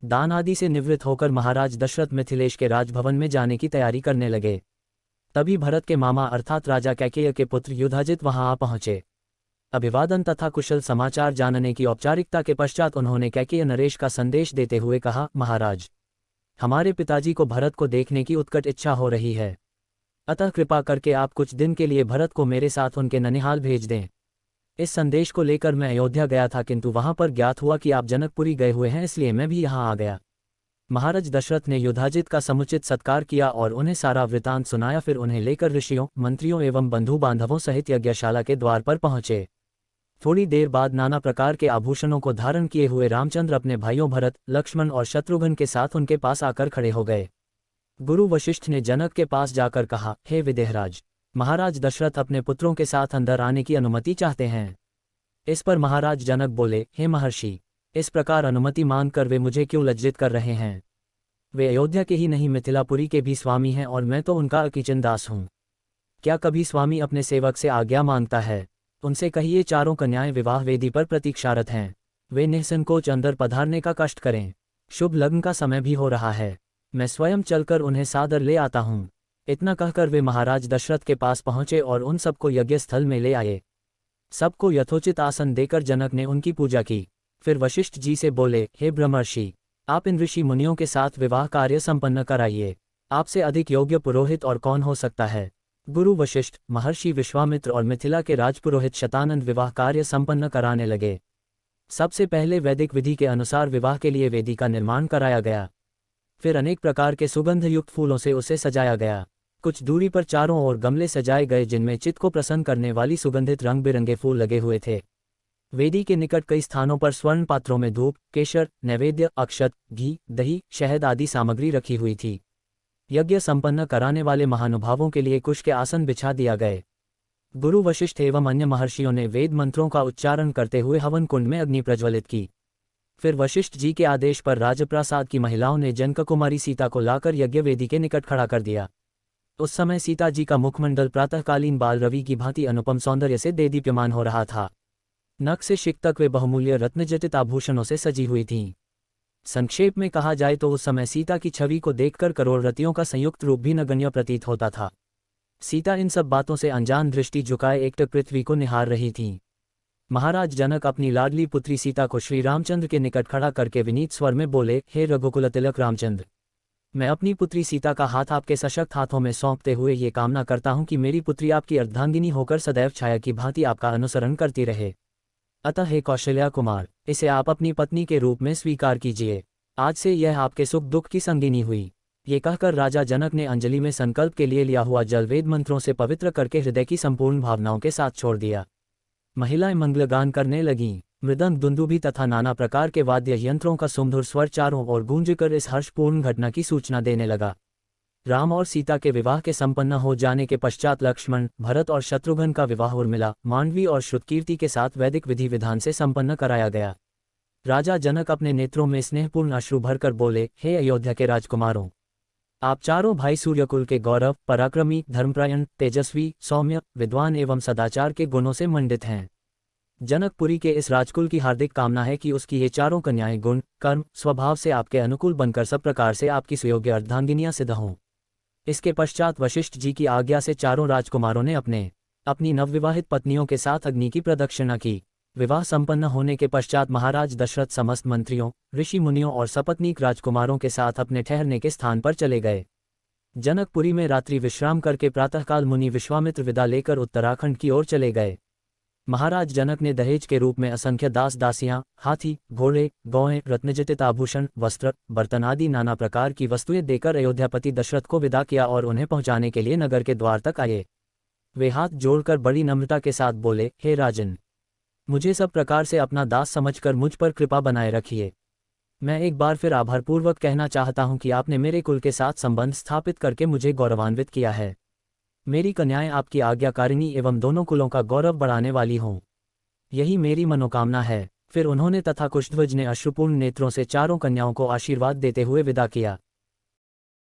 दान आदि से निवृत्त होकर महाराज दशरथ मिथिलेश के राजभवन में जाने की तैयारी करने लगे। तभी भरत के मामा अर्थात राजा कैकेय के पुत्र युधाजित वहां आ पहुंचे। अभिवादन तथा कुशल समाचार जानने की औपचारिकता के पश्चात उन्होंने कैकेय नरेश का संदेश देते हुए कहा, महाराज, हमारे पिताजी को भरत को देखने की उत्कट इच्छा हो रही है, अतः कृपा करके आप कुछ दिन के लिए भरत को मेरे साथ उनके ननिहाल भेज दें। इस संदेश को लेकर मैं अयोध्या गया था, किंतु वहां पर ज्ञात हुआ कि आप जनकपुरी गए हुए हैं, इसलिए मैं भी यहां आ गया। महाराज दशरथ ने युधाजित का समुचित सत्कार किया और उन्हें सारा वृतांत सुनाया। फिर उन्हें लेकर ऋषियों, मंत्रियों एवं बंधु बांधवों सहित यज्ञशाला के द्वार पर पहुंचे। थोड़ी देर बाद नाना प्रकार के आभूषणों को धारण किए हुए रामचंद्र अपने भाइयों भरत, लक्ष्मण और शत्रुघ्न के साथ उनके पास आकर खड़े हो गए। गुरु वशिष्ठ ने जनक के पास जाकर कहा, हे विदेहराज, महाराज दशरथ अपने पुत्रों के साथ अंदर आने की अनुमति चाहते हैं। इस पर महाराज जनक बोले, हे महर्षि, इस प्रकार अनुमति मांगकर वे मुझे क्यों लज्जित कर रहे हैं? वे अयोध्या के ही नहीं मिथिलापुरी के भी स्वामी हैं और मैं तो उनका अकिचन दास हूँ। क्या कभी स्वामी अपने सेवक से आज्ञा मांगता है? उनसे कहिए चारों कन्याएं विवाह वेदी पर प्रतीक्षारत हैं, वे निसंकोच अंदर पधारने का कष्ट करें। शुभ लग्न का समय भी हो रहा है, मैं स्वयं चलकर उन्हें सादर ले आता हूँ। इतना कहकर वे महाराज दशरथ के पास पहुंचे और उन सबको यज्ञस्थल में ले आए। सबको यथोचित आसन देकर जनक ने उनकी पूजा की। फिर वशिष्ठ जी से बोले, हे ब्रह्मर्षि, आप इन ऋषि मुनियों के साथ विवाह कार्य संपन्न कराइए। आपसे अधिक योग्य पुरोहित और कौन हो सकता है? गुरु वशिष्ठ, महर्षि विश्वामित्र और मिथिला के राजपुरोहित शतानंद विवाह कार्य संपन्न कराने लगे। सबसे पहले वैदिक विधि के अनुसार विवाह के लिए वेदी का निर्माण कराया गया। फिर अनेक प्रकार के सुगंधयुक्त फूलों से उसे सजाया गया। कुछ दूरी पर चारों ओर गमले सजाए गए जिनमें चित्त को प्रसन्न करने वाली सुगंधित रंग बिरंगे फूल लगे हुए थे। वेदी के निकट कई स्थानों पर स्वर्ण पात्रों में धूप, केशर, नैवेद्य, अक्षत, घी, दही, शहद आदि सामग्री रखी हुई थी। यज्ञ संपन्न कराने वाले महानुभावों के लिए कुश के आसन बिछा दिया गए। गुरु वशिष्ठ एवं अन्य महर्षियों ने वेद मंत्रों का उच्चारण करते हुए हवन कुंड में अग्नि प्रज्वलित की। फिर वशिष्ठ जी के आदेश पर राजप्रासाद की महिलाओं ने जनककुमारी सीता को लाकर यज्ञ वेदी के निकट खड़ा कर दिया। उस समय सीता जी का मुखमंडल प्रातःकालीन बाल रवि की भांति अनुपम सौंदर्य से देदीप्यमान हो रहा था। नख से शिख तक वे बहुमूल्य रत्नजटित आभूषणों से सजी हुई थीं। संक्षेप में कहा जाए तो उस समय सीता की छवि को देखकर करोड़रतियों का संयुक्त रूप भी नगण्य प्रतीत होता था। सीता इन सब बातों से अनजान दृष्टि झुकाए एकटक पृथ्वी को निहार रही थीं। महाराज जनक अपनी लाडली पुत्री सीता को श्री रामचंद्र के निकट खड़ा करके विनीत स्वर में बोले, हे रघुकुल तिलक रामचंद्र, मैं अपनी पुत्री सीता का हाथ आपके सशक्त हाथों में सौंपते हुए ये कामना करता हूं कि मेरी पुत्री आपकी अर्धांगिनी होकर सदैव छाया की भांति आपका अनुसरण करती रहे। अतः हे कौशल्या कुमार, इसे आप अपनी पत्नी के रूप में स्वीकार कीजिए। आज से यह आपके सुख दुख की संगिनी हुई। ये कहकर राजा जनक ने अंजलि में संकल्प के लिए लिया हुआ जल वेद मंत्रों से पवित्र करके हृदय की संपूर्ण भावनाओं के साथ छोड़ दिया। महिलाएं मंगलगान करने लगीं। मृदंग, दुंदुभी तथा नाना प्रकार के वाद्य यंत्रों का सुमधुर स्वर चारों ओर गूंजकर इस हर्षपूर्ण घटना की सूचना देने लगा। राम और सीता के विवाह के संपन्न हो जाने के पश्चात लक्ष्मण, भरत और शत्रुघ्न का विवाह उर्मिला, मांडवी और श्रुतकीर्ति के साथ वैदिक विधि विधान से संपन्न कराया गया। राजा जनक अपने नेत्रों में स्नेहपूर्ण अश्रु भरकर बोले, हे अयोध्या के राजकुमारों, आप चारों भाई सूर्यकुल के गौरव, पराक्रमी, धर्मपरायण, तेजस्वी, सौम्य, विद्वान एवं सदाचार के गुणों से मंडित हैं। जनकपुरी के इस राजकुल की हार्दिक कामना है कि उसकी ये चारों कन्याएं गुण, कर्म, स्वभाव से आपके अनुकूल बनकर सब प्रकार से आपकी सुयोग्य अर्धांगिनियां सिद्ध हों। इसके पश्चात वशिष्ठ जी की आज्ञा से चारों राजकुमारों ने अपनी नवविवाहित पत्नियों के साथ अग्नि की प्रदक्षिणा की। विवाह संपन्न होने के पश्चात महाराज दशरथ समस्त मंत्रियों, ऋषि मुनियों और सपत्नीक राजकुमारों के साथ अपने ठहरने के स्थान पर चले गए। जनकपुरी में रात्रि विश्राम करके प्रातःकाल मुनि विश्वामित्र विदा लेकर उत्तराखंड की ओर चले गए। महाराज जनक ने दहेज के रूप में असंख्य दास दासियां, हाथी, घोड़े, गौएं, रत्नजटित आभूषण, वस्त्र, बर्तन आदि नाना प्रकार की वस्तुएं देकर अयोध्यापति दशरथ को विदा किया और उन्हें पहुंचाने के लिए नगर के द्वार तक आए। वे हाथ जोड़कर बड़ी नम्रता के साथ बोले, हे राजन, मुझे सब प्रकार से अपना दास समझकर मुझ पर कृपा बनाए रखिए। मैं एक बार फिर आभारपूर्वक कहना चाहता हूं कि आपने मेरे कुल के साथ संबंध स्थापित करके मुझे गौरवान्वित किया है। मेरी कन्याएं आपकी आज्ञाकारिणी एवं दोनों कुलों का गौरव बढ़ाने वाली हों, यही मेरी मनोकामना है। फिर उन्होंने तथा कुशध्वज ने अश्रुपूर्ण नेत्रों से चारों कन्याओं को आशीर्वाद देते हुए विदा किया।